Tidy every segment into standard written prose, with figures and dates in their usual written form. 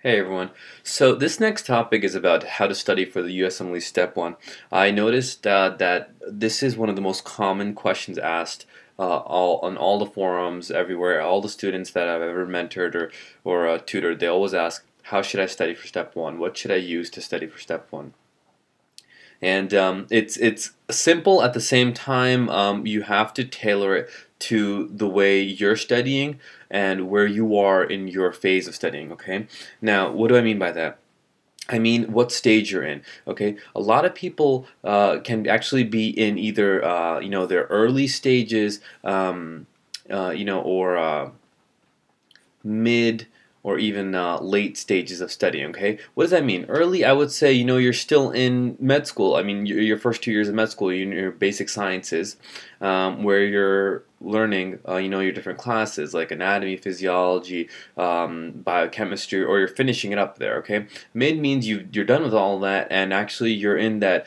Hey everyone. So this next topic is about how to study for the USMLE Step 1. I noticed that this is one of the most common questions asked on all the forums everywhere. All the students that I've ever mentored or tutored, they always ask, how should I study for Step 1? What should I use to study for Step 1? And it's simple at the same time. You have to tailor it to the way you're studying and where you are in your phase of studying. Okay. Now, what do I mean by that? I mean what stage you're in. Okay. A lot of people can actually be in either their early stages, or mid or even late stages of studying. Okay, what does that mean? Early, I would say, you're still in med school. I mean, your first 2 years of med school, you're in your basic sciences, where you're learning, your different classes like anatomy, physiology, biochemistry, or you're finishing it up there. Okay, mid means you're done with all that, and actually you're in that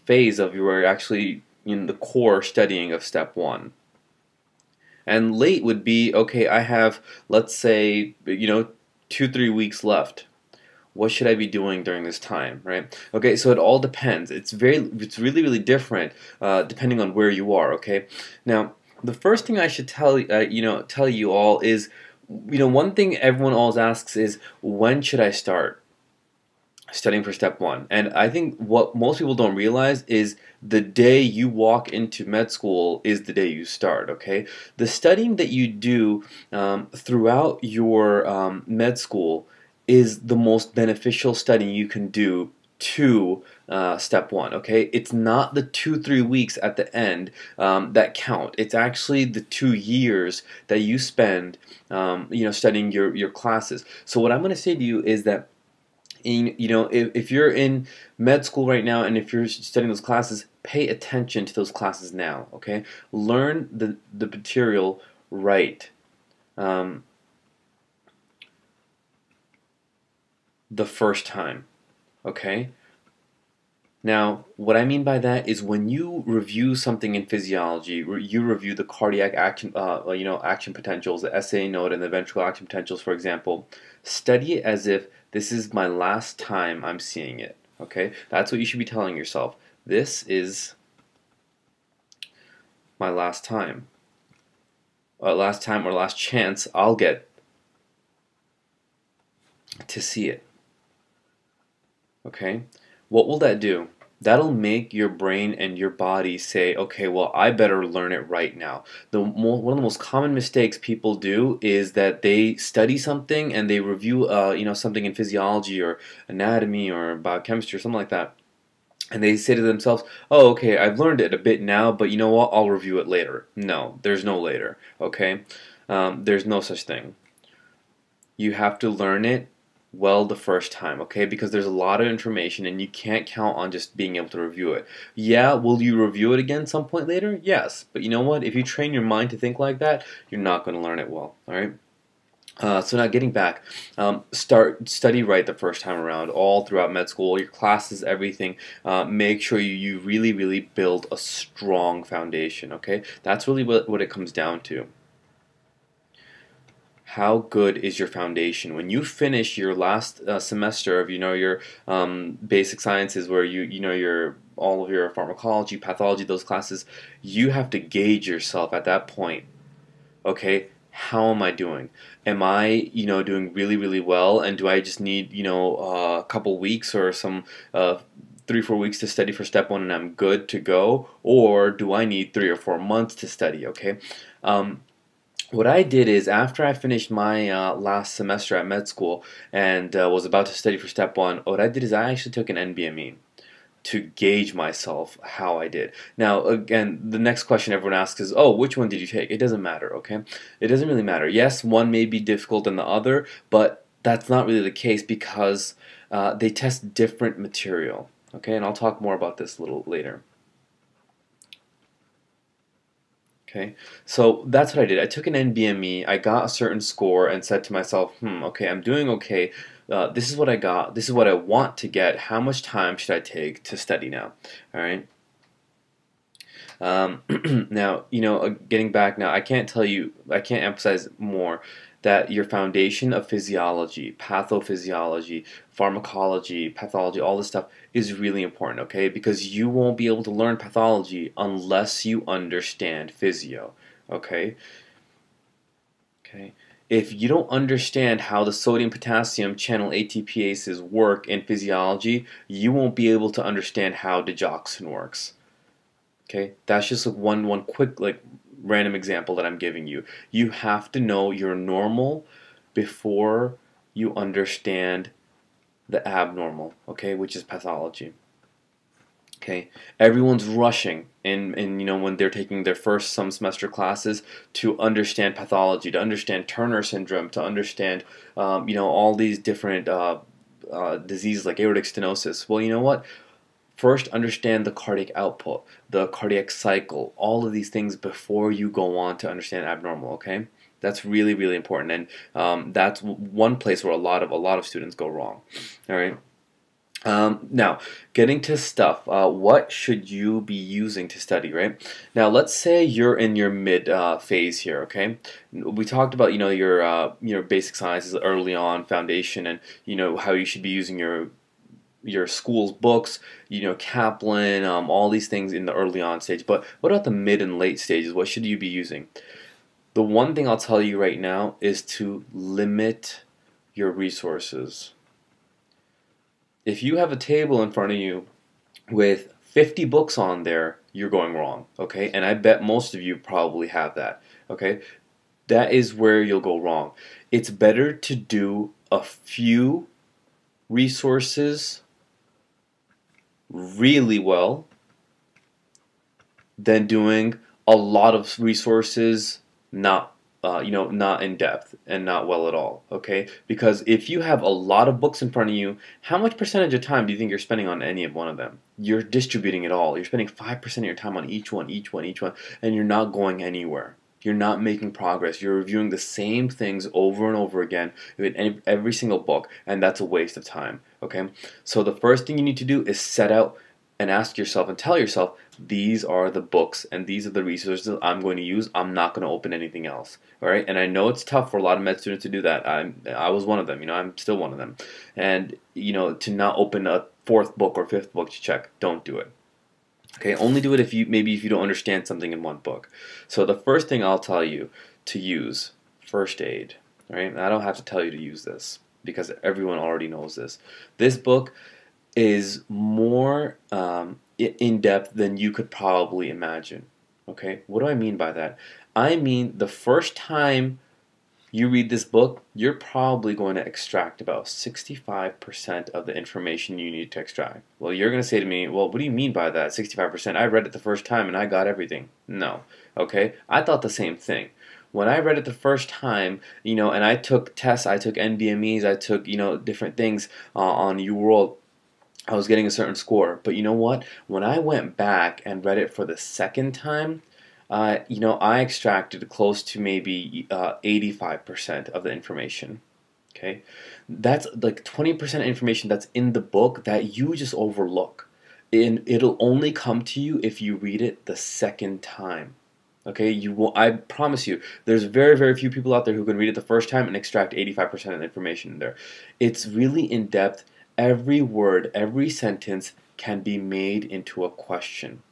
phase of you're actually in the core studying of step 1. And late would be, okay, I have, let's say, 2-3 weeks left. What should I be doing during this time, right? Okay, so it all depends. It's really, really different depending on where you are. Okay, now the first thing I should tell you all is, one thing everyone always asks is, when should I start studying for step 1? And I think what most people don't realize is the day you walk into med school is the day you start. Okay, the studying that you do throughout your med school is the most beneficial studying you can do to step 1. Okay, it's not the 2-3 weeks at the end that count. It's actually the 2 years that you spend studying your classes. So what I'm going to say to you is that, if you're in med school right now and if you're studying those classes, pay attention to those classes now. Okay, learn the material right the first time. Okay, now what I mean by that is, when you review something in physiology, you review the cardiac action action potentials, the SA node, and the ventricular action potentials, for example. Study it as if this is my last time I'm seeing it. Okay, that's what you should be telling yourself. This is my last time. Last time or last chance I'll get to see it. Okay, what will that do? That'll make your brain and your body say, okay, well, I better learn it right now. One of the most common mistakes people do is that they study something and they review, something in physiology or anatomy or biochemistry or something like that, and they say to themselves, oh, okay, I've learned it a bit now, but you know what, I'll review it later. No, there's no later. Okay, there's no such thing. You have to learn it well the first time, okay? Because there's a lot of information and you can't count on just being able to review it. Yeah, will you review it again some point later? Yes, but you know what? If you train your mind to think like that, you're not going to learn it well, all right? So now getting back, study right the first time around, all throughout med school, your classes, everything. Make sure you really, really build a strong foundation, okay? That's really what it comes down to. How good is your foundation? When you finish your last semester of your basic sciences, where your all of your pharmacology, pathology, those classes, you have to gauge yourself at that point. Okay, how am I doing? Am I doing really, really well, and do I just need a couple weeks or some 3-4 weeks to study for step 1 and I'm good to go, or do I need 3 or 4 months to study? Okay. What I did is, after I finished my last semester at med school and was about to study for step 1, what I did is I actually took an NBME to gauge myself how I did. Now, again, the next question everyone asks is, oh, which one did you take? It doesn't matter, okay? It doesn't really matter. Yes, one may be difficult than the other, but that's not really the case, because they test different material, okay? And I'll talk more about this a little later. Okay, so that's what I did. I took an NBME, I got a certain score, and said to myself, okay, I'm doing okay. This is what I got. This is what I want to get. How much time should I take to study now? All right. Now, getting back now, I can't emphasize more that your foundation of physiology, pathophysiology, pharmacology, pathology, all this stuff is really important, okay? Because you won't be able to learn pathology unless you understand physio, okay? Okay. If you don't understand how the sodium potassium channel ATPases work in physiology, you won't be able to understand how digoxin works. Okay, that's just like one quick like random example that I'm giving you. You have to know your normal before you understand the abnormal, okay, which is pathology. Okay, everyone's rushing and you know when they're taking their first some semester classes to understand pathology, to understand Turner syndrome, to understand you know all these different diseases like aortic stenosis. Well, you know what? First, understand the cardiac output, the cardiac cycle, all of these things before you go on to understand abnormal. Okay, that's really really important, and that's one place where a lot of students go wrong. All right. Now, getting to stuff, what should you be using to study, right? Now, let's say you're in your mid phase here, okay? We talked about, you know, your basic sciences early on, foundation, and, you know, how you should be using your school's books, you know, Kaplan, all these things in the early on stage. But what about the mid and late stages? What should you be using? The one thing I'll tell you right now is to limit your resources. If you have a table in front of you with 50 books on there, you're going wrong, okay? And I bet most of you probably have that, okay? That is where you'll go wrong. It's better to do a few resources really well than doing a lot of resources not you know, not in depth and not well at all, okay? Because if you have a lot of books in front of you, how much percentage of time do you think you're spending on any of one of them? You're distributing it all. You're spending 5% of your time on each one, and you're not going anywhere. You're not making progress. You're reviewing the same things over and over again in every single book, and that's a waste of time, okay? So the first thing you need to do is set out and ask yourself and tell yourself, these are the books and these are the resources I'm going to use. I'm not going to open anything else. All right, and I know it's tough for a lot of med students to do that. I was one of them. You know, I'm still one of them. And you know, to not open a fourth book or fifth book to check, don't do it. Okay, only do it if you don't understand something in one book. So the first thing I'll tell you to use, first aid. All right, and I don't have to tell you to use this because everyone already knows this. This book is more in depth than you could probably imagine. Okay, what do I mean by that? I mean the first time you read this book, you're probably going to extract about 65% of the information you need to extract. Well, you're going to say to me, well, what do you mean by that, 65%? I read it the first time and I got everything. No, okay? I thought the same thing. When I read it the first time, you know, and I took tests, I took NBMEs, I took, you know, different things on UWorld, I was getting a certain score. But you know what? When I went back and read it for the second time, you know, I extracted close to maybe 85% of the information. Okay, that's like 20% information that's in the book that you just overlook, and it'll only come to you if you read it the second time. Okay, you will. I promise you, there's very, very few people out there who can read it the first time and extract 85% of the information in there. It's really in depth. Every word, every sentence can be made into a question.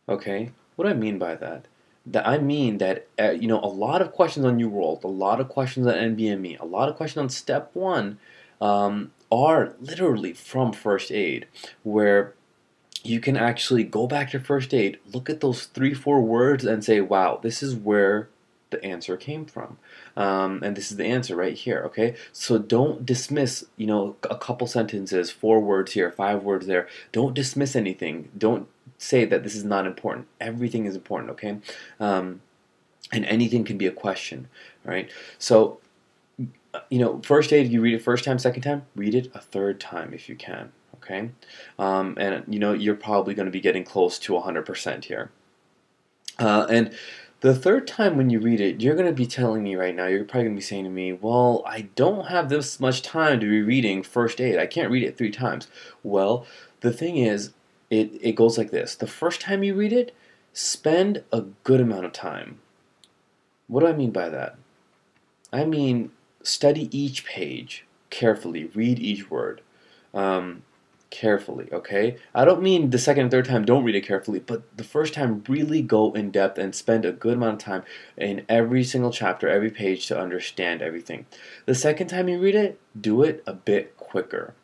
Okay, what do I mean by that? That I mean that you know, a lot of questions on UWorld, a lot of questions on NBME, a lot of questions on Step 1 are literally from first aid, where you can actually go back to first aid, look at those 3-4 words and say, wow, this is where the answer came from, and this is the answer right here. Okay, so don't dismiss, you know, a couple sentences, 4 words here, 5 words there. Don't dismiss anything. Don't say that this is not important. Everything is important. Okay, and anything can be a question. All right, so you know, first aid, you read it first time, second time, read it a third time if you can. Okay, and you know, you're probably going to be getting close to 100% here, and the third time when you read it, you're going to be telling me right now, you're probably going to be saying to me, well, I don't have this much time to be reading first aid. I can't read it 3 times. Well, the thing is, it goes like this. The first time you read it, spend a good amount of time. What do I mean by that? I mean, study each page carefully, read each word um, carefully, okay? I don't mean the second and third time don't read it carefully, but the first time really go in depth and spend a good amount of time in every single chapter, every page to understand everything. The second time you read it, do it a bit quicker,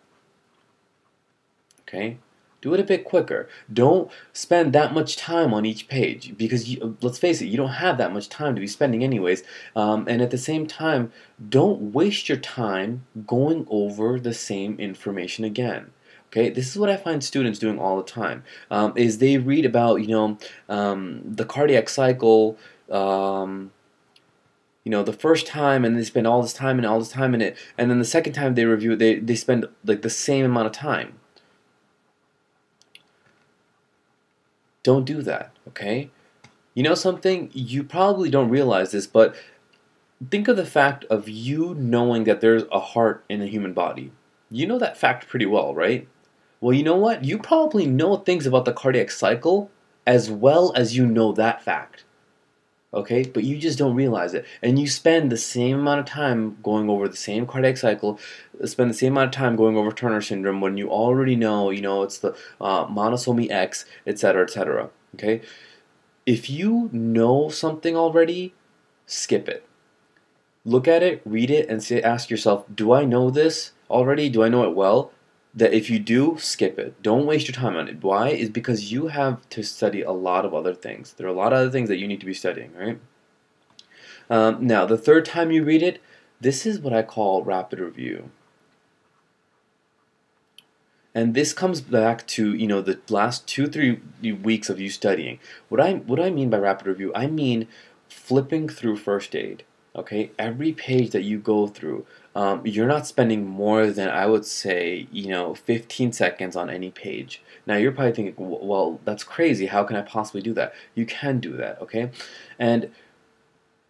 okay? Do it a bit quicker. Don't spend that much time on each page because let's face it, you don't have that much time to be spending anyways. And at the same time, don't waste your time going over the same information again. Okay, this is what I find students doing all the time. Is they read about the cardiac cycle. The first time, and they spend all this time and all this time in it, and then the second time they review it, they spend like the same amount of time. Don't do that, okay? You know something? You probably don't realize this, but think of the fact of you knowing that there's a heart in a human body. You know that fact pretty well, right? Well, you know what? You probably know things about the cardiac cycle as well as you know that fact. Okay? But you just don't realize it. And you spend the same amount of time going over the same cardiac cycle, spend the same amount of time going over Turner syndrome when you already know, it's the monosomy X, etc., etc. Okay? If you know something already, skip it. Look at it, read it, and ask yourself, do I know this already? Do I know it well? That if you do, skip it. Don't waste your time on it. Why? Is because you have to study a lot of other things. There are a lot of other things that you need to be studying, right? Now, the third time you read it, this is what I call rapid review. And this comes back to, the last 2-3 weeks of you studying. What I mean by rapid review, I mean flipping through first aid. Okay, every page that you go through, you're not spending more than, I would say, 15 seconds on any page. Now you're probably thinking, well, that's crazy. How can I possibly do that? You can do that, okay? And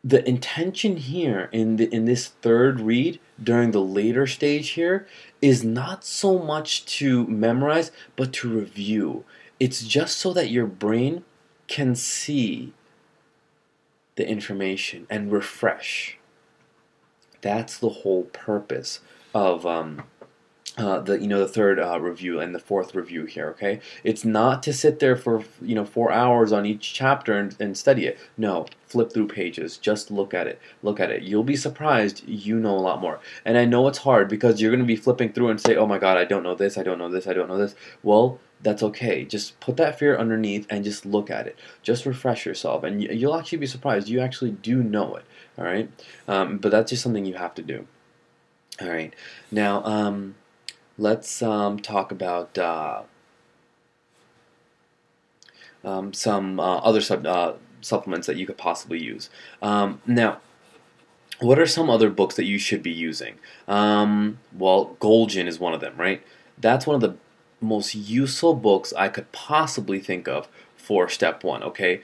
the intention here in this third read during the later stage here is not so much to memorize, but to review. It's just so that your brain can see the information and refresh. That's the whole purpose of the third review and the fourth review here. Okay, it's not to sit there for 4 hours on each chapter and study it. No, flip through pages. Just look at it. Look at it. You'll be surprised. You know a lot more. And I know it's hard because you're going to be flipping through and say, "Oh my God, I don't know this. I don't know this. I don't know this." Well, that's okay. Just put that fear underneath and just look at it. Just refresh yourself, and you'll actually be surprised. You actually do know it. All right, but that's just something you have to do. All right, now. Let's talk about some other supplements that you could possibly use. Now, what are some other books that you should be using? Well, Golgin is one of them, right? That's one of the most useful books I could possibly think of for step one, okay?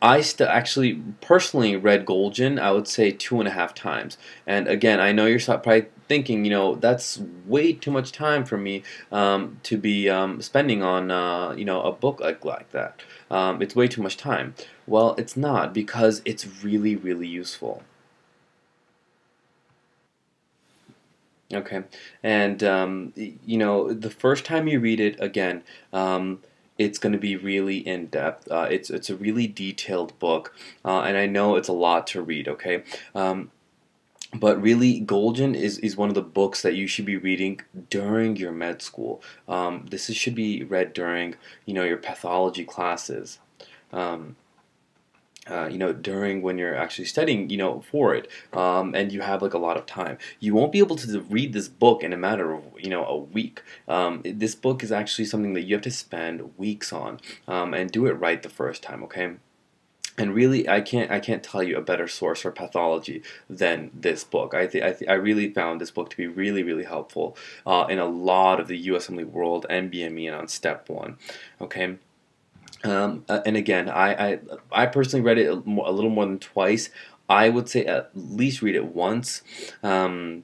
I actually personally read Golgin, I would say 2.5 times. And again, I know you're probably thinking, that's way too much time for me to be spending on, a book like that. It's way too much time. Well, it's not, because it's really, really useful. Okay, and the first time you read it, again, it's going to be really in depth. It's a really detailed book, and I know it's a lot to read. Okay, but really, Golgin is one of the books that you should be reading during your med school. Should be read during your pathology classes. During when you're actually studying, for it, and you have like a lot of time. You won't be able to read this book in a matter of, a week. This book is actually something that you have to spend weeks on, and do it right the first time, okay? And really, I can't tell you a better source for pathology than this book. I really found this book to be really, really helpful in a lot of the USMLE World and BME and on step one, okay? And again, I personally read it a little more than twice. I would say at least read it once. The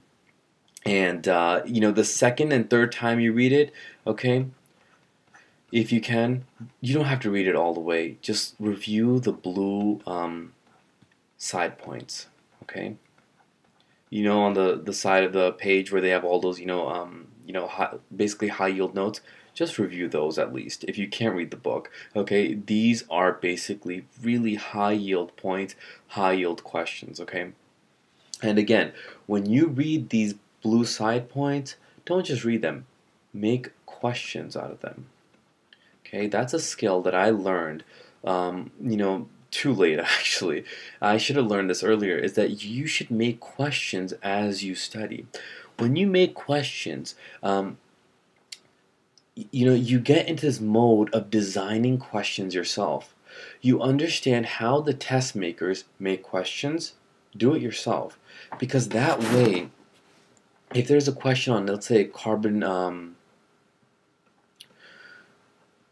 second and third time you read it, okay, If you can, you don't have to read it all the way. Just review the blue side points, okay? You know, on the side of the page where they have all those, basically high yield notes. Just review those at least if you can't read the book. Okay, these are basically really high yield points, high yield questions. Okay, and again, when you read these blue side points, don't just read them. Make questions out of them. Okay, that's a skill that I learned, too late actually. I should have learned this earlier, is that you should make questions as you study. When you make questions, you get into this mode of designing questions yourself. You understand how the test makers make questions, do it yourself. Because that way, if there's a question on, let's say, carbon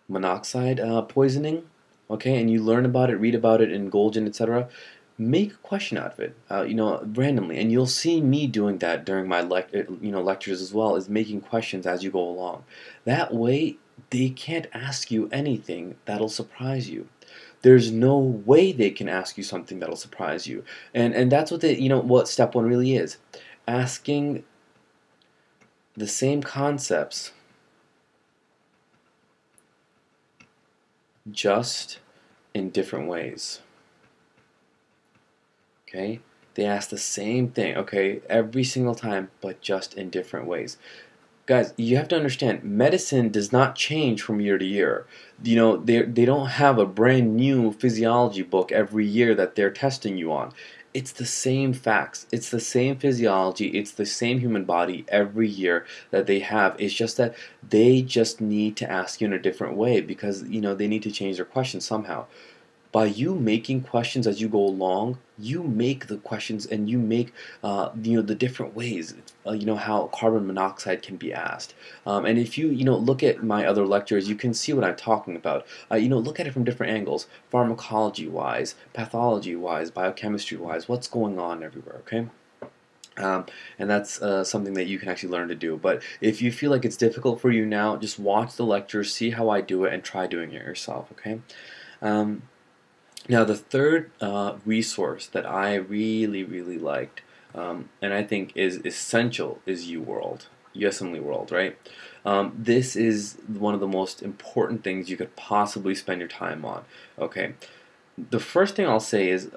monoxide poisoning, okay, and you learn about it, read about it in Golden, etc., make a question out of it, randomly, and you'll see me doing that during my lectures as well, is making questions as you go along. That way, they can't ask you anything that'll surprise you. There's no way they can ask you something that'll surprise you, and that's what step one really is, asking the same concepts just in different ways. Okay? They ask the same thing, okay, every single time, but just in different ways. Guys, you have to understand, medicine does not change from year to year. They don't have a brand new physiology book every year that they're testing you on. It's the same facts. It's the same physiology. It's the same human body every year that they have. It's just that they just need to ask you in a different way because, they need to change their questions somehow. By you making questions as you go along, you make the questions and you make the different ways, how carbon monoxide can be asked. And if you look at my other lectures, you can see what I'm talking about. Look at it from different angles, pharmacology wise, pathology wise, biochemistry wise, what's going on everywhere. Okay. And that's something that you can actually learn to do. But if you feel like it's difficult for you now, just watch the lectures, see how I do it, and try doing it yourself. Okay. Now, the third resource that I really, really liked, and I think is essential, is UWorld, USMLE World, right? This is one of the most important things you could possibly spend your time on, okay? The first thing I'll say is,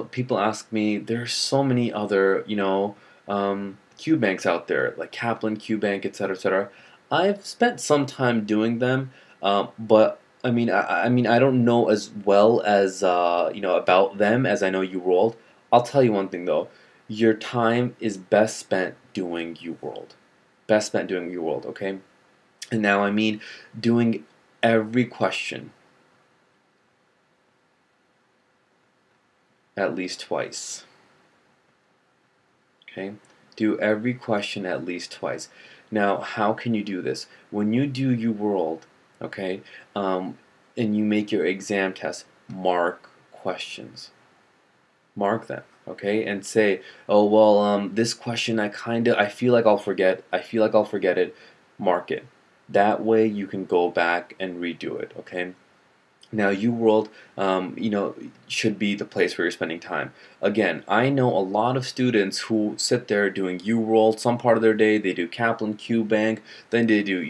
people ask me, there's so many other, Q banks out there, like Kaplan, Q Bank, etc., etc. I've spent some time doing them, but I don't know as well as about them as I know UWorld. I'll tell you one thing though, your time is best spent doing UWorld. Best spent doing UWorld, okay? And now I mean doing every question at least twice. Okay? Do every question at least twice. Now, how can you do this? When you do UWorld, okay, and you make your exam test, mark questions. Mark them, okay, and say, oh well, this question I feel like I'll forget. I feel like I'll forget it. Mark it. That way you can go back and redo it. Okay. Now, UWorld, should be the place where you're spending time. Again, I know a lot of students who sit there doing UWorld. Some part of their day they do Kaplan, Q Bank, then they do,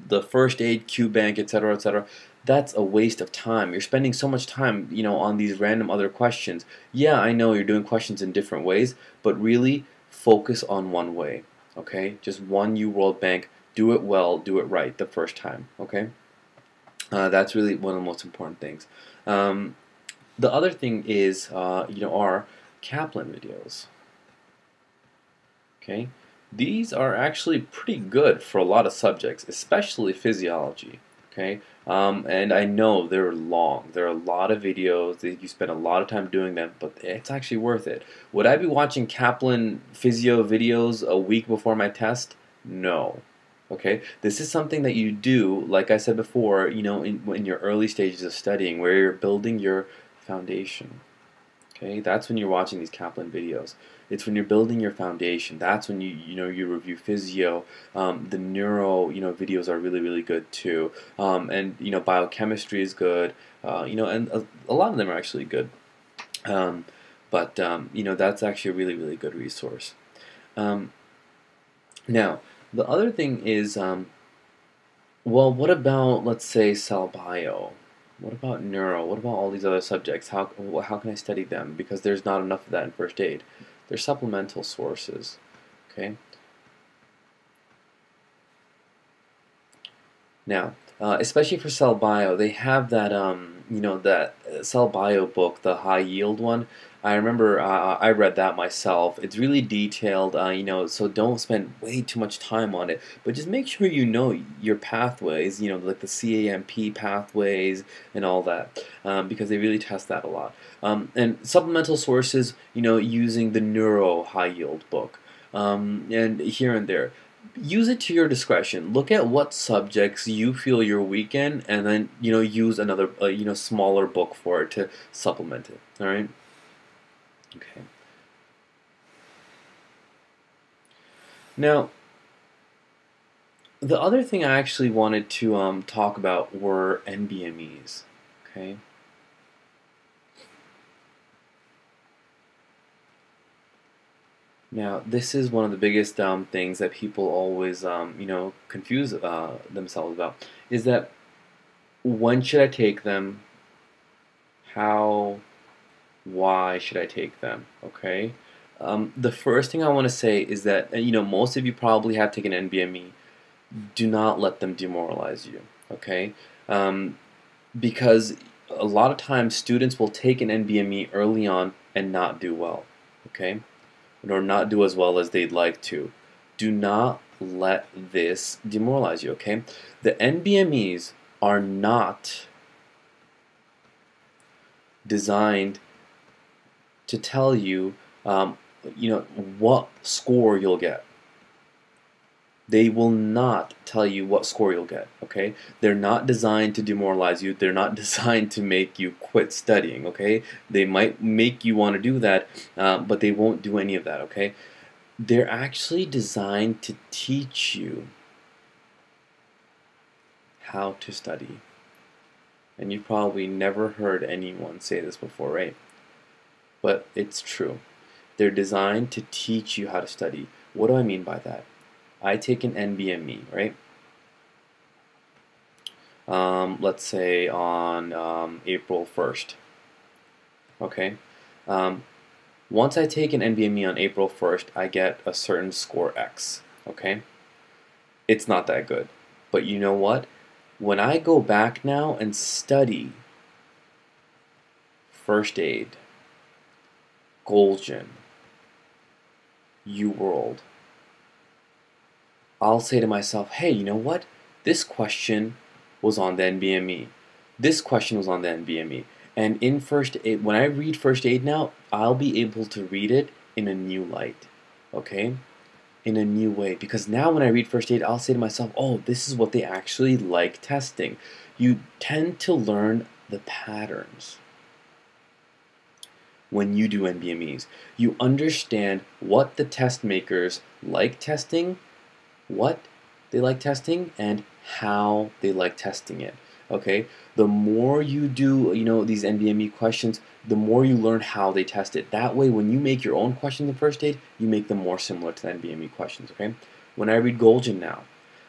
the first aid, Q Bank, etc., etc. That's a waste of time. You're spending so much time, on these random other questions. Yeah, I know you're doing questions in different ways, but really focus on one way. Okay, just one UWorld bank. Do it well. Do it right the first time. Okay. That's really one of the most important things. The other thing is, our Kaplan videos. Okay, these are actually pretty good for a lot of subjects, especially physiology. Okay, and I know they're long. There are a lot of videos that you spend a lot of time doing them, but it's actually worth it. Would I be watching Kaplan physio videos a week before my test? No. Okay, this is something that you do, like I said before, in your early stages of studying, where you're building your foundation. Okay, that's when you're watching these Kaplan videos. It's when you're building your foundation. That's when you review physio. The neuro videos are really good too. And biochemistry is good. And a lot of them are actually good. Um, but that's actually a really good resource. Um, Now, the other thing is, well, what about, let's say, cell bio? What about neuro? What about all these other subjects? How can I study them? Because there's not enough of that in first aid. There's supplemental sources. Okay. Now, especially for cell bio, they have that that cell bio book, the high yield one. I remember I read that myself. It's really detailed, so don't spend way too much time on it, but just make sure you know your pathways, like the CAMP pathways and all that, because they really test that a lot. And supplemental sources, using the neuro high yield book, and here and there. Use it to your discretion. Look at what subjects you feel you're weak in, and then use another smaller book for it to supplement it. All right. Okay. Now, the other thing I actually wanted to talk about were NBMEs. Okay. Now, this is one of the biggest things that people always, confuse themselves about, is that when should I take them? How, why should I take them? Okay. The first thing I want to say is that, most of you probably have taken NBME. Do not let them demoralize you. Okay. Because a lot of times students will take an NBME early on and not do well. Okay. Or not do as well as they'd like to. Do not let this demoralize you, okay? The NBMEs are not designed to tell you, what score you'll get. They will not tell you what score you'll get, okay? They're not designed to demoralize you. They're not designed to make you quit studying, okay? They might make you want to do that, but they won't do any of that, okay? They're actually designed to teach you how to study. And you've probably never heard anyone say this before, right? But it's true. They're designed to teach you how to study. What do I mean by that? I take an NBME, right? Let's say on April 1st. Okay? Once I take an NBME on April 1st, I get a certain score X. Okay? It's not that good. But you know what? When I go back now and study first aid, Golgi, UWorld, I'll say to myself, hey, you know what? This question was on the NBME. This question was on the NBME. And in first aid, when I read first aid now, I'll be able to read it in a new light. Okay? In a new way. Because now when I read first aid, I'll say to myself, oh, this is what they actually like testing. You tend to learn the patterns when you do NBMEs. You understand what the test makers like testing, what they like testing, and how they like testing it. Okay, the more you do, these NBME questions, the more you learn how they test it. That way, when you make your own questions in first aid, you make them more similar to the NBME questions. Okay, when I read Golgi now,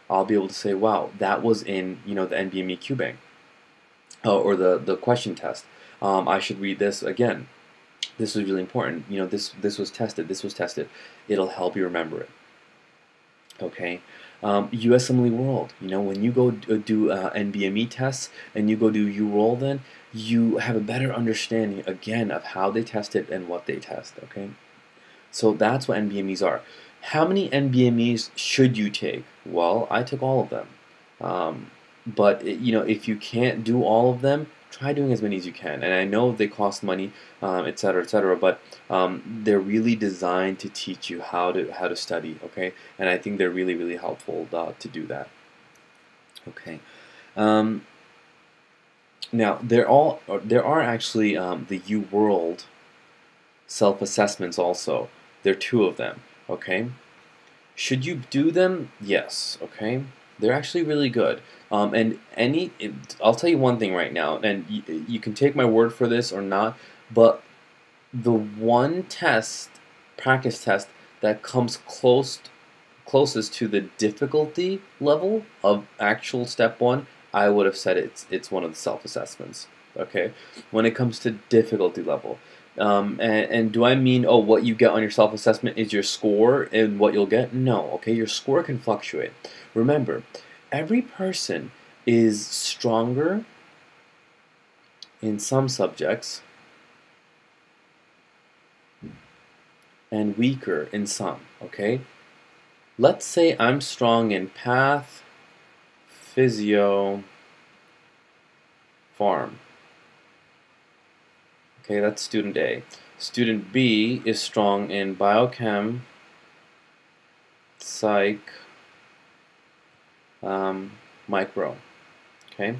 I'll be able to say, wow, that was in the NBME Q bank, or the question test. I should read this again. This was really important. This was tested. This was tested. It'll help you remember it. Okay, USMLE World. When you go do NBME tests and you go do UWorld, then you have a better understanding again of how they test it and what they test. Okay, so that's what NBMEs are. How many NBMEs should you take? Well, I took all of them, but if you can't do all of them, try doing as many as you can. And I know they cost money, etc., but they're really designed to teach you how to study. Okay, and I think they're really helpful to do that. Okay. Now there are actually the UWorld self-assessments also. There are two of them, okay? Should you do them? Yes, okay? They're actually really good. I'll tell you one thing right now, and you can take my word for this or not, but the one test, practice test, that comes closest to the difficulty level of actual step one, I would have said it's one of the self-assessments. Okay, when it comes to difficulty level, and do I mean, oh, what you get on your self-assessment is your score and what you'll get? No. Okay, your score can fluctuate. Remember, every person is stronger in some subjects and weaker in some. Okay, let's say I'm strong in Path, Physio, Farm. Okay, that's student A. Student B is strong in Biochem, Psych, Micro. Okay.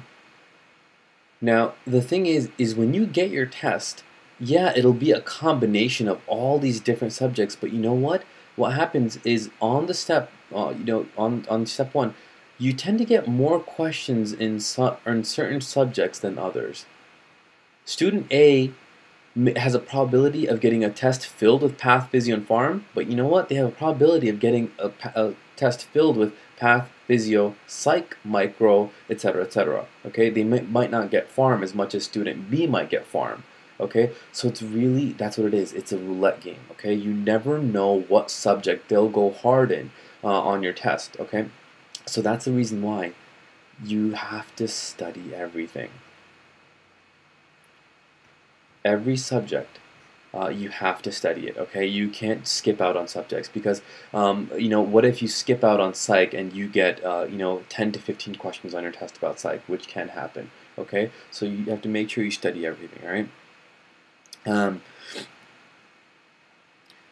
Now the thing is when you get your test, yeah, it'll be a combination of all these different subjects. But you know what? What happens is on the step, on step one, you tend to get more questions in certain subjects than others. Student A has a probability of getting a test filled with Path, Physio, and Farm, but you know what? They have a probability of getting a test filled with Path, Physio, Psych, Micro, etc., etc. Okay, they might not get Farm as much as student B might get Farm. Okay, so it's really, that's what it is. It's a roulette game. Okay, you never know what subject they'll go hard in on your test. Okay, so that's the reason why you have to study everything. Every subject, you have to study it. Okay, you can't skip out on subjects because what if you skip out on psych and you get 10 to 15 questions on your test about psych, which can happen. Okay, so you have to make sure you study everything. All right.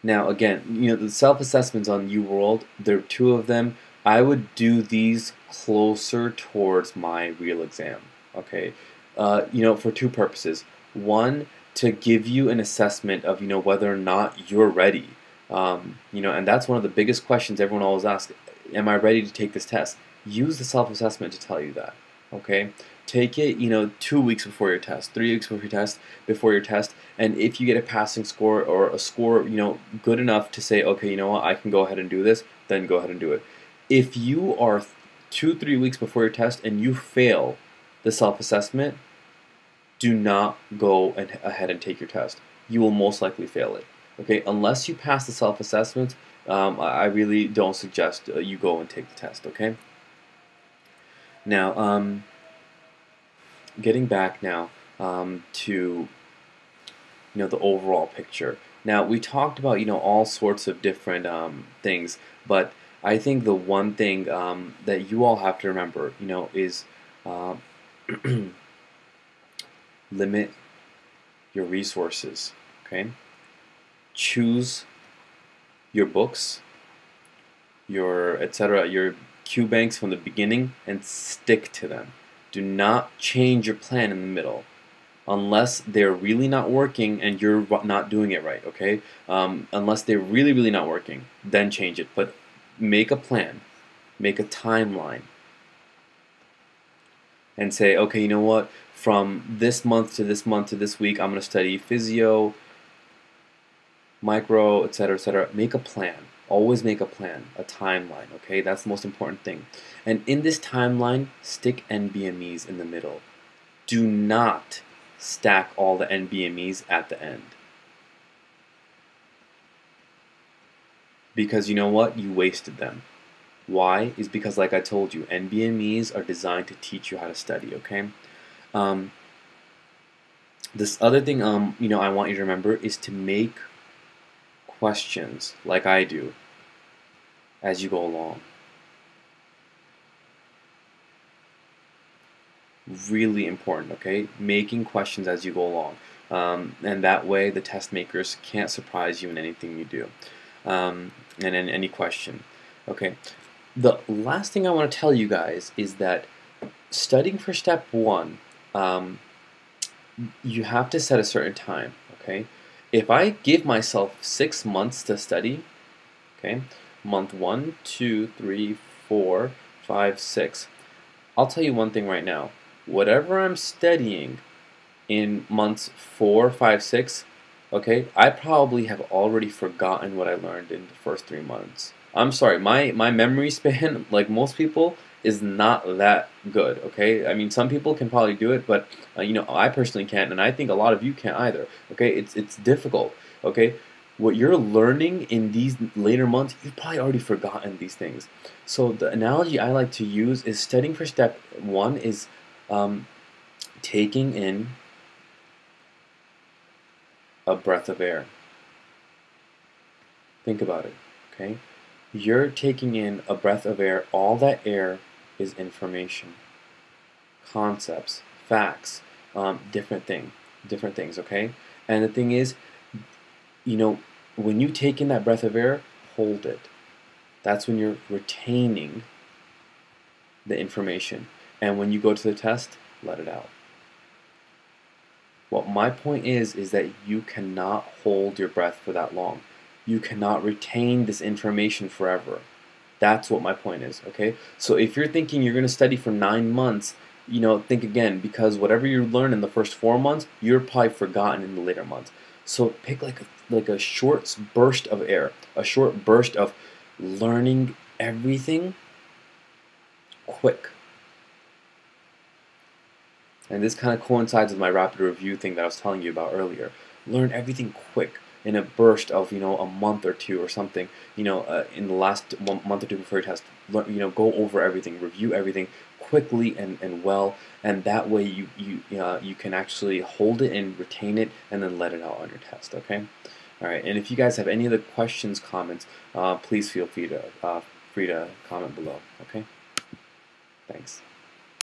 Now again, the self-assessments on UWorld, there are two of them. I would do these closer towards my real exam. Okay, for two purposes. One, to give you an assessment of whether or not you're ready. And that's one of the biggest questions everyone always asks. Am I ready to take this test? Use the self-assessment to tell you that. Okay, take it 2 weeks before your test, 3 weeks before your test, and if you get a passing score or a score good enough to say, okay, what, I can go ahead and do this, then go ahead and do it. If you are 2-3 weeks before your test and you fail the self-assessment, do not go ahead and take your test. You will most likely fail it. Okay, unless you pass the self-assessment, I really don't suggest you go and take the test. Okay. Now, getting back now to the overall picture. Now we talked about all sorts of different things, but I think the one thing that you all have to remember, is limit your resources. Okay, choose your books, your etc., your Q banks from the beginning, and stick to them. Do not change your plan in the middle unless they're really not working and you're not doing it right. Okay, unless they're really not working, then change it. But make a plan, make a timeline, and say, okay, you know what? From this month to this month to this week, I'm going to study physio, micro, etc., etc. Make a plan. Always make a plan, a timeline. Okay, that's the most important thing. And in this timeline, stick NBMEs in the middle. Do not stack all the NBMEs at the end. Because you know what? You wasted them. Why? Is because, like I told you, NBMEs are designed to teach you how to study. Okay. This other thing, I want you to remember is to make questions like I do as you go along. Really important, okay? Making questions as you go along. And that way the test makers can't surprise you in anything you do. And in any question. Okay. The last thing I want to tell you guys is that studying for step one, you have to set a certain time, okay? if I give myself 6 months to study, okay, month 1, 2, 3, 4, 5, 6. I'll tell you one thing right now. Whatever I'm studying in months 4, 5, 6, okay, I probably have already forgotten what I learned in the first 3 months. I'm sorry, my memory span, like most people, is not that good. Okay, I mean some people can probably do it, but I personally can't, and I think a lot of you can't either. Okay, it's difficult. Okay, what you're learning in these later months, you've probably already forgotten these things. So the analogy I like to use is studying for step one is um, taking in a breath of air. Think about it, okay? You're taking in a breath of air. All that air is information, concepts, facts, different things, okay? And the thing is, you know, when you take in that breath of air, hold it. That's when you're retaining the information. And when you go to the test, let it out. What my point is that you cannot hold your breath for that long. You cannot retain this information forever. That's what my point is, okay? So if you're thinking you're going to study for 9 months, think again, because whatever you learn in the first 4 months, you're probably forgotten in the later months. So pick like a short burst of air, a short burst of learning everything quick. And this kind of coincides with my rapid review thing that I was telling you about earlier. Learn everything quick in a burst of a month or two or something. In the last month or two before your test, go over everything, review everything quickly and well, and that way you can actually hold it and retain it, and then let it out on your test. Okay. All right. And if you guys have any other questions, comments, please feel free to comment below. Okay. Thanks.